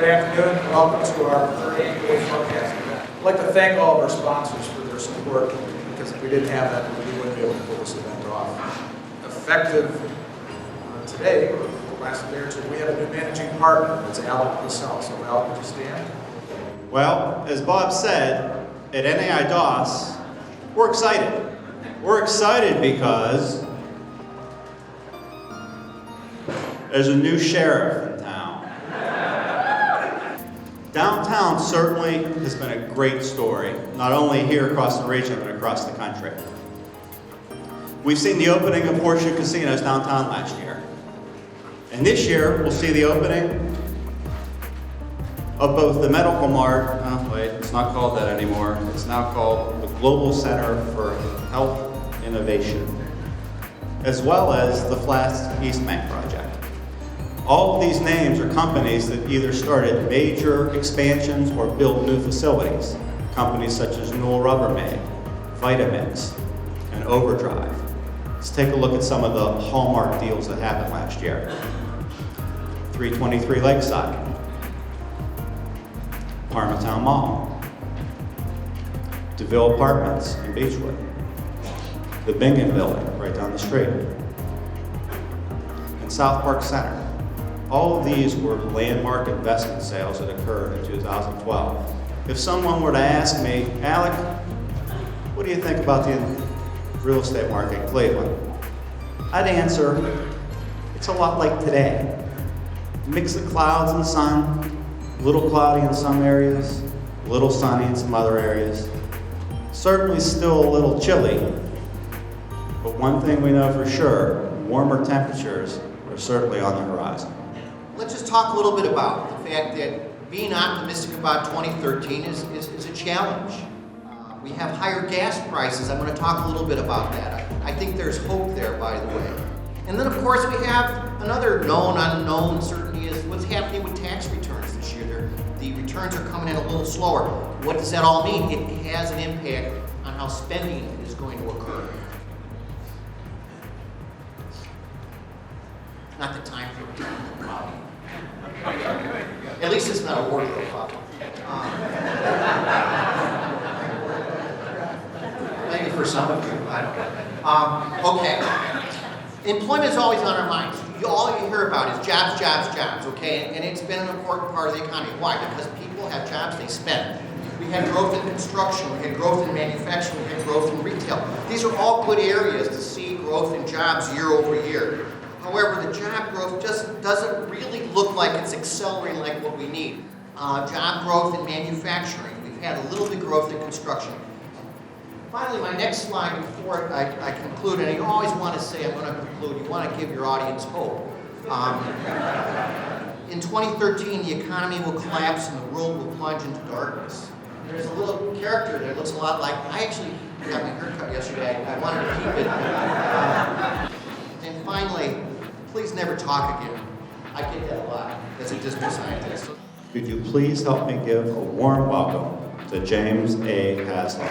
Good afternoon. Welcome to our third annual forecast event. I'd like to thank all of our sponsors for their support, because if we didn't have that, we wouldn't be able to pull this event off. Effective today, or the last day or two, we have a new managing partner. That's Alec Lassell. So Alec, would you stand? Well, as Bob said, at NAI Daus, we're excited. We're excited because there's a new sheriff in town. Downtown certainly has been a great story, not only here across the region, but across the country. We've seen the opening of Horseshoe Casinos downtown last year. And this year, we'll see the opening of both the Medical Mart, it's not called that anymore. It's now called the Global Center for Health Innovation, as well as the Flats East Bank project. All of these names are companies that either started major expansions or built new facilities. Companies such as Newell Rubbermaid, Vitamix, and Overdrive. Let's take a look at some of the Hallmark deals that happened last year. 323 Lakeside, Parmatown Mall, DeVille Apartments in Beechwood, the Bingen Building right down the street, and South Park Center. All of these were landmark investment sales that occurred in 2012. If someone were to ask me, Alec, what do you think about the real estate market in Cleveland? I'd answer, it's a lot like today. Mix of clouds and sun, a little cloudy in some areas, a little sunny in some other areas. Certainly still a little chilly, but one thing we know for sure, warmer temperatures are certainly on the horizon. Let's just talk a little bit about the fact that being optimistic about 2013 is a challenge. We have higher gas prices. I'm going to talk a little bit about that. I think there's hope there, by the way. And then, of course, we have another known unknown uncertainty is what's happening with tax returns this year. The returns are coming in a little slower. What does that all mean? It has an impact on how spending is going to occur. Not the time for a problem. At least it's not a wardrobe problem. Maybe for some of you, I don't know. Okay. Employment is always on our minds. All you hear about is jobs, jobs, jobs, okay? And it's been an important part of the economy. Why? Because people have jobs, they spend. We had growth in construction, we had growth in manufacturing, we had growth in retail. These are all good areas to see growth in jobs year over year. However, the job growth just doesn't really look like it's accelerating like what we need. Job growth in manufacturing. We've had a little bit of growth in construction. Finally, my next slide before I conclude, and you always want to say I'm going to conclude, you want to give your audience hope. In 2013, the economy will collapse and the world will plunge into darkness. There's a little character that looks a lot like, I actually got my haircut yesterday. I wanted to keep it. And finally, please never talk again. I get that a lot as a dismal scientist. Could you please help me give a warm welcome to James A. Haslam?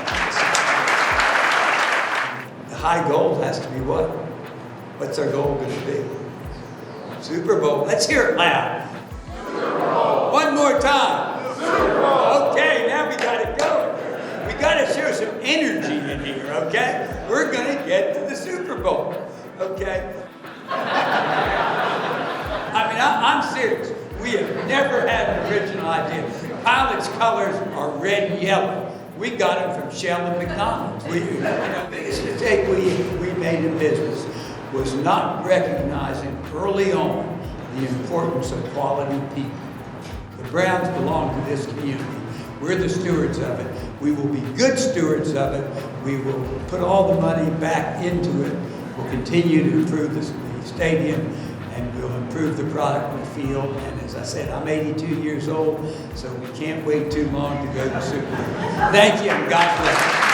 The high goal has to be what? What's our goal going to be? Super Bowl. Let's hear it loud. Super Bowl. One more time. Super Bowl. Okay, now we got it going. We got to show some energy in here, okay? We're going to get to the Super Bowl, okay? I mean, I'm serious. We have never had an original idea. Pilot's colors are red and yellow. We got them from Shell and McDonald's. The biggest mistake we made in business was not recognizing early on the importance of quality people. The Browns belong to this community. We're the stewards of it. We will be good stewards of it. We will put all the money back into it. We'll continue to improve the stadium, and we'll improve the product in the field. And as I said, I'm 82 years old, so we can't wait too long to go to the Super Bowl. Thank you, and God bless.